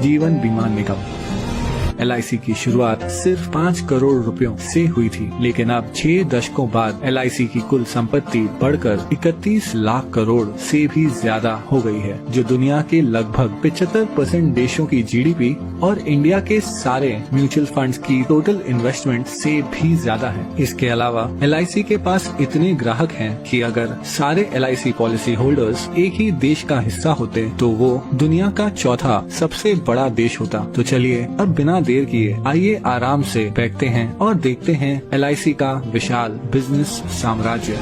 जीवन बीमा निगम। LIC की शुरुआत सिर्फ 5 करोड़ रुपयों से हुई थी, लेकिन अब 6 दशकों बाद LIC की कुल संपत्ति बढ़कर 31 लाख करोड़ से भी ज्यादा हो गई है, जो दुनिया के लगभग 75% देशों की GDP और इंडिया के सारे म्यूचुअल फंड्स की टोटल इन्वेस्टमेंट से भी ज्यादा है। इसके अलावा LIC के पास इतने ग्राहक हैं कि अगर सारे LIC पॉलिसी होल्डर्स एक ही देश का हिस्सा होते तो वो दुनिया का चौथा सबसे बड़ा देश होता। तो चलिए अब बिना देर किए आइए आराम से बैठते हैं और देखते हैं LIC का विशाल बिजनेस साम्राज्य।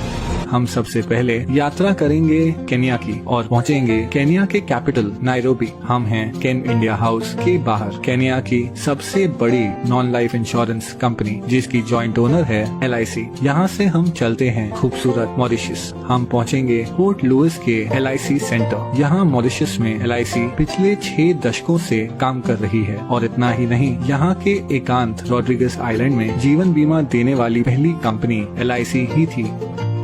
हम सबसे पहले यात्रा करेंगे केन्या की और पहुंचेंगे केन्या के कैपिटल नायरोबी। हम हैं केन इंडिया हाउस के बाहर, केन्या की सबसे बड़ी नॉन लाइफ इंश्योरेंस कंपनी जिसकी जॉइंट ओनर है LIC। यहाँ से हम चलते हैं खूबसूरत मॉरिशस। हम पहुंचेंगे पोर्ट लुइस के LIC सेंटर। यहाँ मॉरिशस में LIC पिछले 6 दशकों से काम कर रही है और इतना ही नहीं, यहाँ के एकांत रॉड्रिगस आइलैंड में जीवन बीमा देने वाली पहली कंपनी LIC ही थी।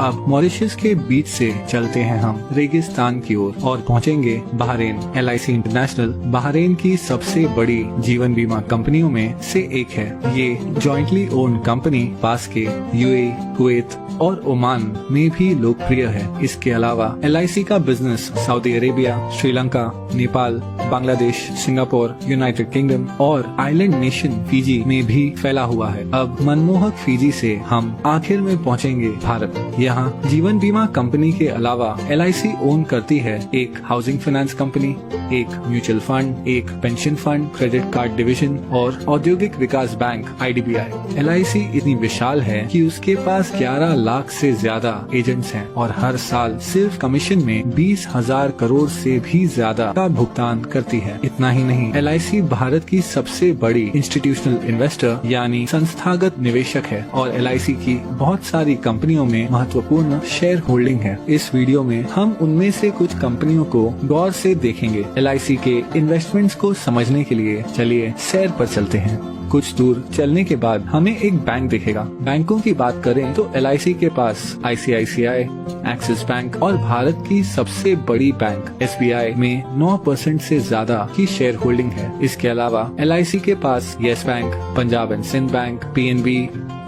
अब मॉरिशस के बीच से चलते हैं हम रेगिस्तान की ओर और पहुंचेंगे बहरीन। LIC इंटरनेशनल बहरीन की सबसे बड़ी जीवन बीमा कंपनियों में से एक है। ये जॉइंटली ओन्ड कंपनी पास के UAE, कुवैत और ओमान में भी लोकप्रिय है। इसके अलावा LIC का business Saudi Arabia, Sri Lanka, Nepal, Bangladesh, Singapore, United kingdom और आइलैंड नेशन फिजी में भी फैला हुआ है। अब मनमोहक फिजी से हम आखिर में पहुंचेंगे भारत। यहाँ जीवन बीमा कंपनी के अलावा LIC ओन करती है एक हाउसिंग फाइनेंस कंपनी, एक म्यूचुअल फंड, एक pension fund, credit card division और औद्योगिक विकास बैंक IDBI। LIC इतनी विशाल है कि उसके पास 11 लाख से ज्यादा एजेंट्स हैं और हर साल सिर्फ कमीशन में 20,000 करोड़ से भी ज्यादा का भुगतान करती है। इतना ही नहीं, LIC भारत की सबसे बड़ी इंस्टीट्यूशनल इन्वेस्टर यानी संस्थागत निवेशक है और LIC की बहुत सारी कंपनियों में महत्वपूर्ण शेयर होल्डिंग है। इस वीडियो में हम उनमें से कुछ कंपनियों को गौर से देखेंगे। LIC के इन्वेस्टमेंट्स को समझने के लिए चलिए सैर पर चलते हैं। कुछ दूर चलने के बाद हमें एक बैंक दिखेगा। बैंकों की बात करें तो LIC के पास ICICI, एक्सिस बैंक और भारत की सबसे बड़ी बैंक SBI में 9% से ज्यादा की शेयर होल्डिंग है। इसके अलावा LIC के पास Yes Bank, Punjab and Sind Bank, PNB,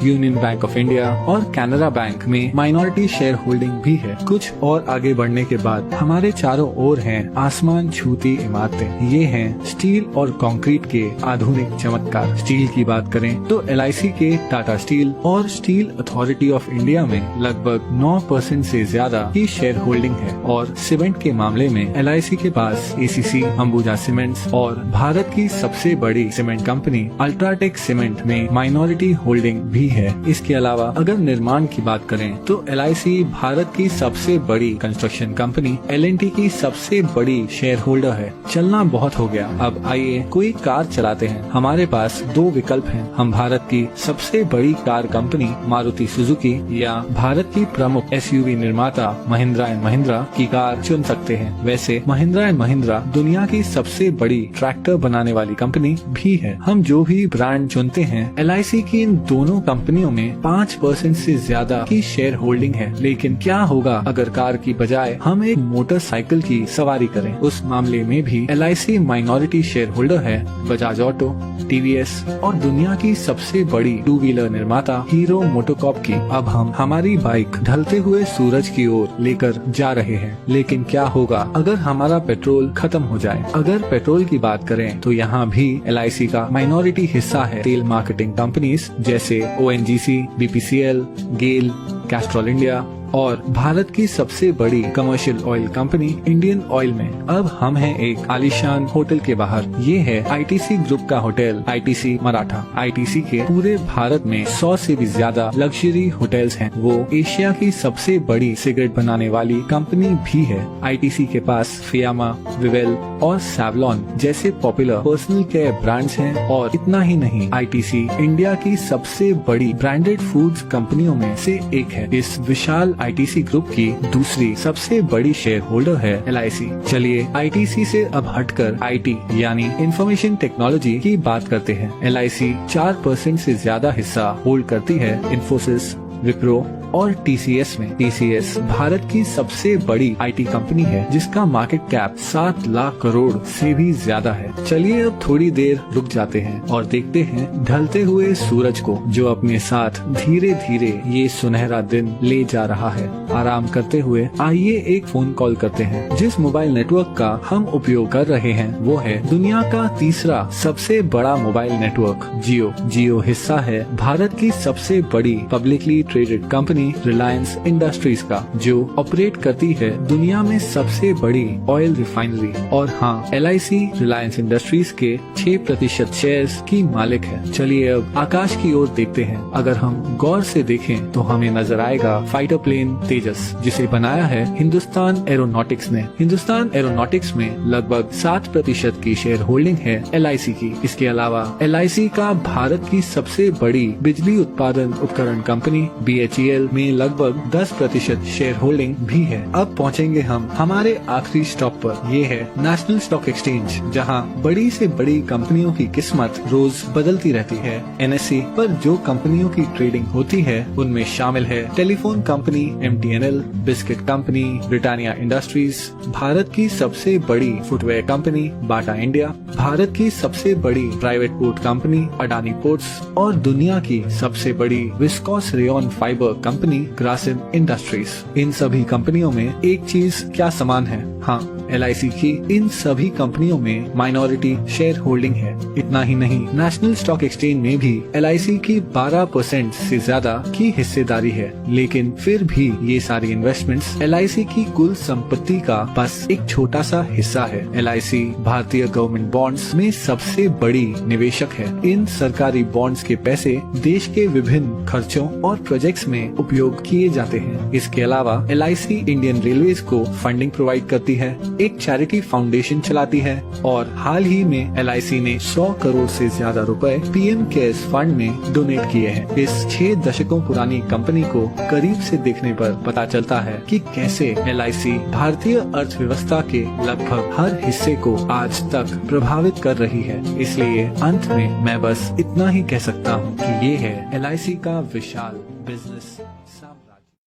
Union Bank of India और कैनरा बैंक में माइनॉरिटी शेयर होल्डिंग भी है। कुछ और आगे बढ़ने के बाद हमारे चारों ओर हैं आसमान छूती इमारतें। ये हैं स्टील और कंक्रीट के आधुनिक चमत्कार। स्टील की बात करें तो LIC के टाटा स्टील और स्टील अथॉरिटी ऑफ इंडिया में लगभग 9% से ज्यादा की शेयर होल्डिंग है और सीमेंट के मामले में LIC के पास ACC, अंबुजा सीमेंट्स और भारत की सबसे बड़ी सीमेंट कंपनी अल्ट्राटेक सीमेंट में माइनॉरिटी होल्डिंग भी है। इसके अलावा अगर निर्माण की बात करें तो LIC भारत की सबसे बड़ी कंस्ट्रक्शन कंपनी L&T की सबसे बड़ी शेयर होल्डर है। चलना बहुत हो गया, अब आइए कोई कार चलाते हैं। हमारे पास 2 विकल्प हैं। हम भारत की सबसे बड़ी कार कंपनी मारुति सुजुकी या भारत की प्रमुख SUV निर्माता महिंद्रा एंड महिंद्रा की कार चुन सकते हैं। वैसे महिंद्रा एंड महिंद्रा दुनिया की सबसे बड़ी ट्रैक्टर बनाने वाली कंपनी भी है। हम जो भी ब्रांड चुनते हैं, LIC की इन दोनों कंपनियों में 5% से ज्यादा की शेयर होल्डिंग है। लेकिन क्या होगा अगर कार की बजाय हम एक मोटरसाइकिल की सवारी करें? उस मामले में भी LIC माइनॉरिटी शेयर होल्डर है बजाज ऑटो, TVS और दुनिया की सबसे बड़ी 2 व्हीलर निर्माता हीरो मोटोकॉर्प की। अब हम हमारी बाइक ढलते हुए सूरज की ओर लेकर जा रहे हैं। लेकिन क्या होगा अगर हमारा पेट्रोल खत्म हो जाए? अगर पेट्रोल की बात करें तो यहाँ भी LIC का माइनॉरिटी हिस्सा है तेल मार्केटिंग कंपनीज जैसे ONGC, BPCL, गेल, कैस्ट्रॉल इंडिया और भारत की सबसे बड़ी commercial oil company Indian oil में। अब हम हैं एक आलीशान होटल के बाहर। ये है ITC ग्रुप का होटल ITC मराठा। ITC के पूरे भारत में 100 से भी ज्यादा लग्जरी होटल्स हैं। वो एशिया की सबसे बड़ी सिगरेट बनाने वाली कंपनी भी है। ITC के पास फियामा, विवेल और सैवलॉन जैसे पॉपुलर पर्सनल केयर ब्रांड्स हैं और इतना ही नहीं, ITC इंडिया की सबसे बड़ी ब्रांडेड फूड्स कंपनियों में से एक है। इस विशाल ITC ग्रुप की दूसरी सबसे बड़ी शेयर होल्डर है LIC। चलिए ITC से अब हटकर IT यानी इंफॉर्मेशन टेक्नोलॉजी की बात करते हैं। LIC 4% से ज्यादा हिस्सा होल्ड करती है इन्फोसिस, विप्रो और TCS में। TCS भारत की सबसे बड़ी IT कंपनी है जिसका मार्केट कैप 7 लाख करोड़ से भी ज्यादा है। चलिए अब थोड़ी देर रुक जाते हैं और देखते हैं ढलते हुए सूरज को, जो अपने साथ धीरे धीरे ये सुनहरा दिन ले जा रहा है। आराम करते हुए आइए एक फोन कॉल करते हैं। जिस मोबाइल नेटवर्क का हम उपयोग कर रहे हैं वो है दुनिया का तीसरा सबसे बड़ा मोबाइल नेटवर्क जियो। जियो हिस्सा है भारत की सबसे बड़ी publicly traded company Reliance industries का, जो ऑपरेट करती है दुनिया में सबसे बड़ी ऑयल रिफाइनरी। और हाँ, LIC रिलायंस इंडस्ट्रीज के 6% शेयर्स की मालिक है। चलिए अब आकाश की ओर देखते हैं। अगर हम गौर से देखें तो हमें नजर आएगा फाइटर प्लेन तेजस, जिसे बनाया है हिंदुस्तान एरोनॉटिक्स ने। हिंदुस्तान एरोनॉटिक्स में लगभग 7% की शेयर होल्डिंग है LIC की। इसके अलावा LIC का भारत की सबसे बड़ी बिजली उत्पादन उपकरण कंपनी BHEL में लगभग 10% शेयर होल्डिंग भी है। अब पहुंचेंगे हम हमारे आखिरी स्टॉप पर। ये है नेशनल स्टॉक एक्सचेंज, जहां बड़ी से बड़ी कंपनियों की किस्मत रोज बदलती रहती है। NSE पर जो कंपनियों की ट्रेडिंग होती है उनमें शामिल है telephone company MTNL, biscuit company Britannia Industries, Bharat की सबसे बड़ी footwear company Bata India, Bharat की सबसे बड़ी private port company Adani Ports और दुनिया की सबसे बड़ी viscose rayon fibre company Grasim Industries. इन सभी कंपनियों में एक चीज क्या समान है? हाँ, LIC की इन सभी कंपनियों में माइनॉरिटी शेयर होल्डिंग है। इतना ही नहीं, नेशनल स्टॉक एक्सचेंज में भी LIC की 12% से ज्यादा की हिस्सेदारी है। लेकिन फिर भी ये सारी इन्वेस्टमेंट्स LIC की कुल संपत्ति का बस एक छोटा सा हिस्सा है। LIC भारतीय गवर्नमेंट बॉन्ड्स में सबसे बड़ी निवेशक है। इन सरकारी बॉन्ड्स के पैसे देश के विभिन्न खर्चों और प्रोजेक्ट्स में उपयोग किए जाते हैं। इसके अलावा LIC इंडियन रेलवेज को फंडिंग प्रोवाइड करती है, एक चैरिटी फाउंडेशन चलाती है और हाल ही में LIC ने 100 करोड़ से ज्यादा रुपए PM केयर्स फंड में डोनेट किए हैं। इस 6 दशकों पुरानी कंपनी को करीब से देखने पर पता चलता है कि कैसे LIC भारतीय अर्थव्यवस्था के लगभग हर हिस्से को आज तक प्रभावित कर रही है। इसलिए अंत में मैं बस इतना ही कह सकता हूँ कि ये है LIC का विशाल बिजनेस